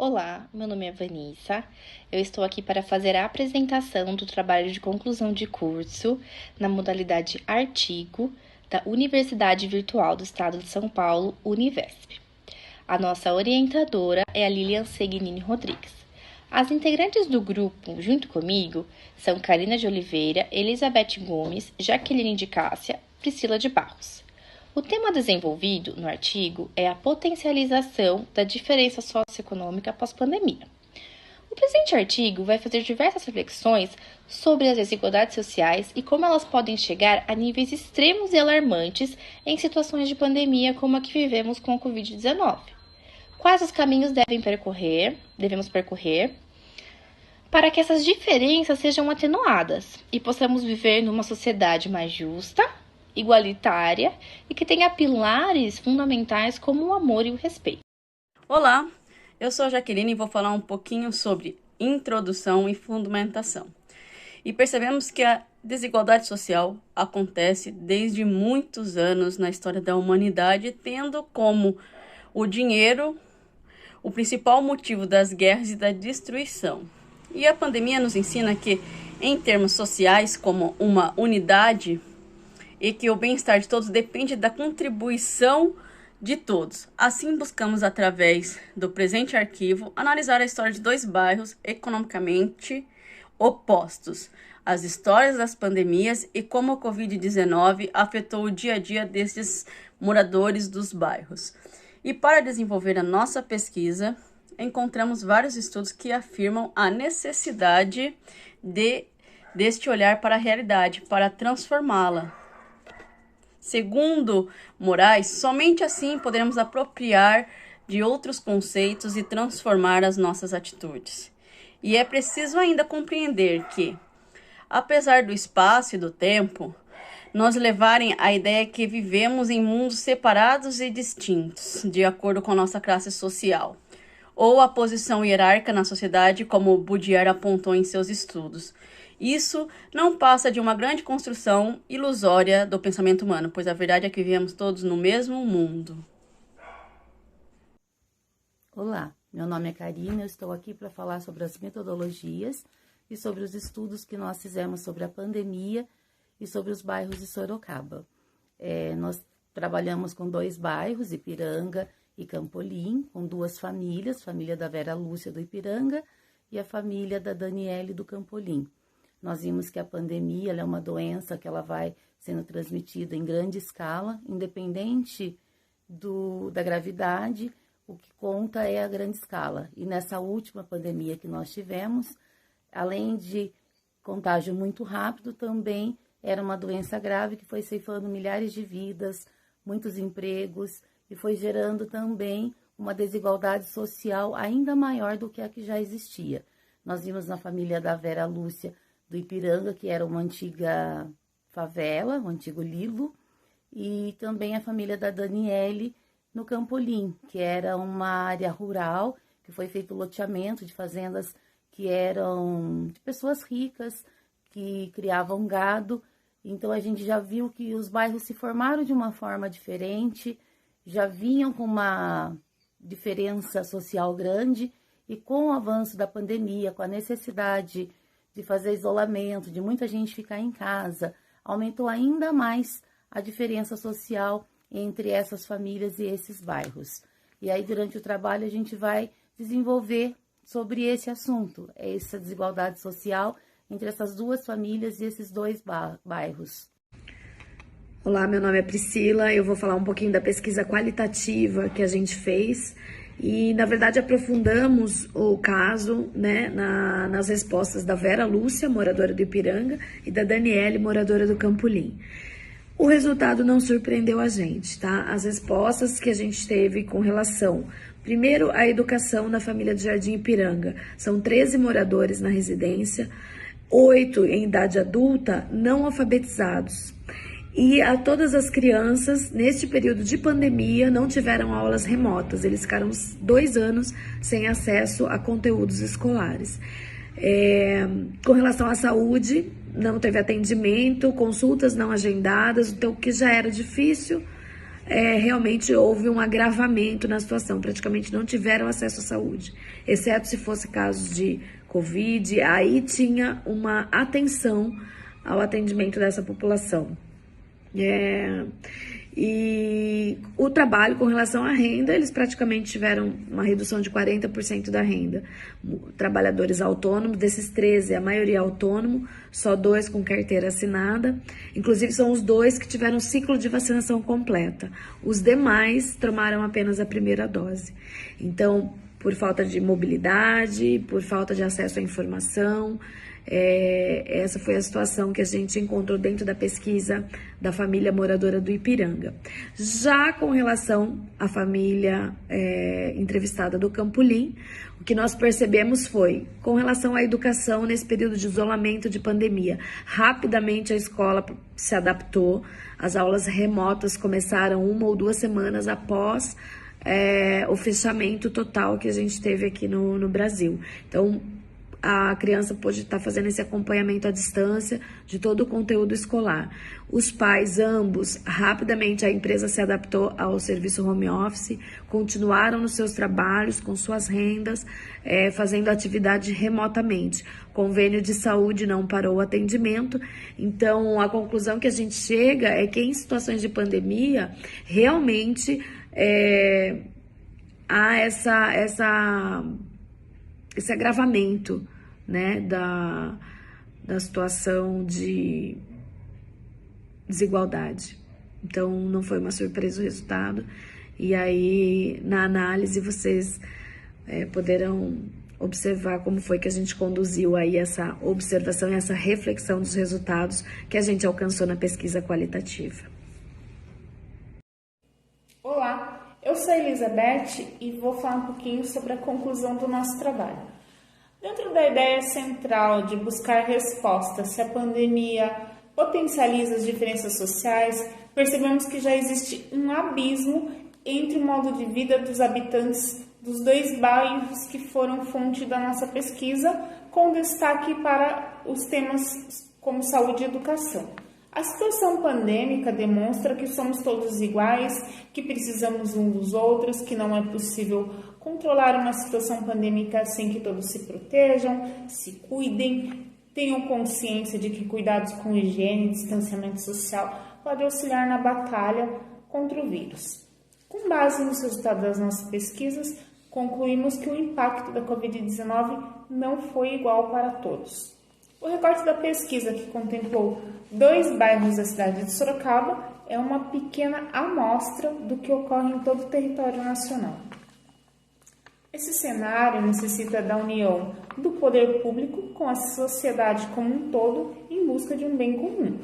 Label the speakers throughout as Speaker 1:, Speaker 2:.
Speaker 1: Olá, meu nome é Vanessa. Eu estou aqui para fazer a apresentação do trabalho de conclusão de curso na modalidade Artigo da Universidade Virtual do Estado de São Paulo, Univesp. A nossa orientadora é a Lilian Segnini Rodrigues. As integrantes do grupo, junto comigo, são Karina de Oliveira, Elizabeth Gomes, Jaqueline de Cássia, Priscila de Barros. O tema desenvolvido no artigo é a potencialização da diferença socioeconômica pós-pandemia. O presente artigo vai fazer diversas reflexões sobre as desigualdades sociais e como elas podem chegar a níveis extremos e alarmantes em situações de pandemia como a que vivemos com a Covid-19. Quais os caminhos devemos percorrer para que essas diferenças sejam atenuadas e possamos viver numa sociedade mais justa, igualitária e que tenha pilares fundamentais como o amor e o respeito.
Speaker 2: Olá, eu sou a Jaqueline e vou falar um pouquinho sobre introdução e fundamentação. E percebemos que a desigualdade social acontece desde muitos anos na história da humanidade, tendo como o dinheiro o principal motivo das guerras e da destruição. E a pandemia nos ensina que, em termos sociais, como uma unidade, e que o bem-estar de todos depende da contribuição de todos. Assim, buscamos, através do presente arquivo, analisar a história de dois bairros economicamente opostos, as histórias das pandemias e como a Covid-19 afetou o dia a dia desses moradores dos bairros. E para desenvolver a nossa pesquisa, encontramos vários estudos que afirmam a necessidade deste olhar para a realidade, para transformá-la. Segundo Moraes, somente assim poderemos apropriar de outros conceitos e transformar as nossas atitudes. E é preciso ainda compreender que, apesar do espaço e do tempo, nos levarem à ideia que vivemos em mundos separados e distintos, de acordo com a nossa classe social, ou a posição hierárquica na sociedade, como Baudrillard apontou em seus estudos. Isso não passa de uma grande construção ilusória do pensamento humano, pois a verdade é que vivemos todos no mesmo mundo.
Speaker 3: Olá, meu nome é Karina, eu estou aqui para falar sobre as metodologias e sobre os estudos que nós fizemos sobre a pandemia e sobre os bairros de Sorocaba. Nós trabalhamos com 2 bairros, Ipiranga e Campolim, com 2 famílias, família da Vera Lúcia do Ipiranga e a família da Daniele do Campolim. Nós vimos que a pandemia é uma doença que ela vai sendo transmitida em grande escala, independente da gravidade, o que conta é a grande escala. E nessa última pandemia que nós tivemos, além de contágio muito rápido, também era uma doença grave que foi ceifando milhares de vidas, muitos empregos e foi gerando também uma desigualdade social ainda maior do que a que já existia. Nós vimos na família da Vera Lúcia do Ipiranga, que era uma antiga favela, um antigo Lilo, e também a família da Daniele no Campolim, que era uma área rural, que foi feito loteamento de fazendas que eram de pessoas ricas, que criavam gado. Então a gente já viu que os bairros se formaram de uma forma diferente, já vinham com uma diferença social grande, e com o avanço da pandemia, com a necessidade de fazer isolamento, de muita gente ficar em casa, aumentou ainda mais a diferença social entre essas famílias e esses bairros. E aí, durante o trabalho, a gente vai desenvolver sobre esse assunto, essa desigualdade social entre essas 2 famílias e esses 2 bairros.
Speaker 4: Olá, meu nome é Priscila, eu vou falar um pouquinho da pesquisa qualitativa que a gente fez e, na verdade, aprofundamos o caso, né, nas respostas da Vera Lúcia, moradora do Ipiranga, e da Daniele, moradora do Campolim. O resultado não surpreendeu a gente, tá? As respostas que a gente teve com relação, primeiro, à educação na família do Jardim Ipiranga. São 13 moradores na residência, 8 em idade adulta, não alfabetizados. E a todas as crianças, neste período de pandemia, não tiveram aulas remotas. Eles ficaram 2 anos sem acesso a conteúdos escolares. Com relação à saúde, não teve atendimento, consultas não agendadas, então o que já era difícil realmente houve um agravamento na situação, praticamente não tiveram acesso à saúde, exceto se fosse casos de Covid, aí tinha uma atenção ao atendimento dessa população. E o trabalho com relação à renda, eles praticamente tiveram uma redução de 40% da renda. Trabalhadores autônomos, desses 13, a maioria autônomo, só 2 com carteira assinada. Inclusive, são os 2 que tiveram ciclo de vacinação completa. Os demais tomaram apenas a primeira dose. Então, por falta de mobilidade, por falta de acesso à informação, essa foi a situação que a gente encontrou dentro da pesquisa da família moradora do Ipiranga. Já com relação à família entrevistada do Campolim, o que nós percebemos foi, com relação à educação nesse período de isolamento de pandemia, rapidamente a escola se adaptou, as aulas remotas começaram 1 ou 2 semanas após o fechamento total que a gente teve aqui no Brasil. Então, a criança pode estar fazendo esse acompanhamento à distância de todo o conteúdo escolar. Os pais, ambos, rapidamente a empresa se adaptou ao serviço home office, continuaram nos seus trabalhos, com suas rendas, fazendo atividade remotamente. Convênio de saúde não parou o atendimento, então a conclusão que a gente chega é que em situações de pandemia, realmente há esse agravamento, né, da situação de desigualdade. Então, não foi uma surpresa o resultado. E aí, na análise, vocês poderão observar como foi que a gente conduziu aí essa observação e essa reflexão dos resultados que a gente alcançou na pesquisa qualitativa.
Speaker 5: Olá, eu sou a Elizabeth e vou falar um pouquinho sobre a conclusão do nosso trabalho. Dentro da ideia central de buscar respostas se a pandemia potencializa as diferenças sociais, percebemos que já existe um abismo entre o modo de vida dos habitantes dos 2 bairros que foram fonte da nossa pesquisa, com destaque para os temas como saúde e educação. A situação pandêmica demonstra que somos todos iguais, que precisamos uns dos outros, que não é possível controlar uma situação pandêmica sem que todos se protejam, se cuidem, tenham consciência de que cuidados com higiene e distanciamento social podem auxiliar na batalha contra o vírus. Com base nos resultados das nossas pesquisas, concluímos que o impacto da Covid-19 não foi igual para todos. O recorte da pesquisa, que contemplou 2 bairros da cidade de Sorocaba, é uma pequena amostra do que ocorre em todo o território nacional. Esse cenário necessita da união do poder público com a sociedade como um todo em busca de um bem comum.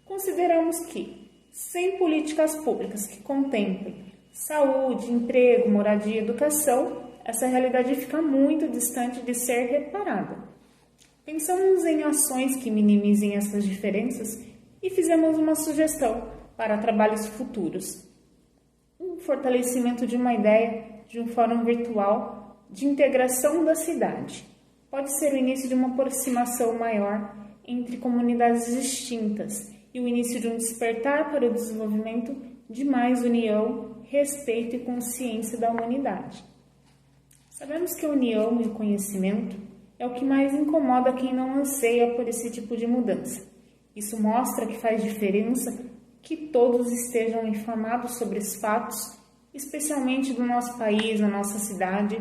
Speaker 5: Consideramos que, sem políticas públicas que contemplem saúde, emprego, moradia e educação, essa realidade fica muito distante de ser reparada. Pensamos em ações que minimizem essas diferenças e fizemos uma sugestão para trabalhos futuros. Um fortalecimento de uma ideia de um fórum virtual de integração da cidade. Pode ser o início de uma aproximação maior entre comunidades distintas e o início de um despertar para o desenvolvimento de mais união, respeito e consciência da humanidade. Sabemos que a união e o conhecimento é o que mais incomoda quem não anseia por esse tipo de mudança. Isso mostra que faz diferença que todos estejam informados sobre os fatos, especialmente do nosso país, na nossa cidade,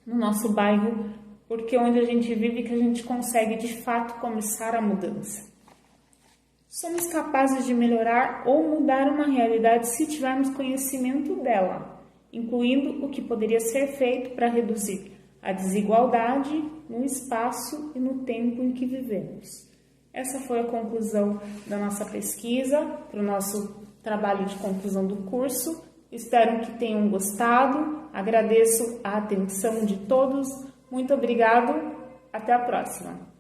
Speaker 5: no nosso bairro, porque é onde a gente vive que a gente consegue de fato começar a mudança. Somos capazes de melhorar ou mudar uma realidade se tivermos conhecimento dela, incluindo o que poderia ser feito para reduzir a desigualdade no espaço e no tempo em que vivemos. Essa foi a conclusão da nossa pesquisa, para o nosso trabalho de conclusão do curso. Espero que tenham gostado. Agradeço a atenção de todos. Muito obrigado. Até a próxima.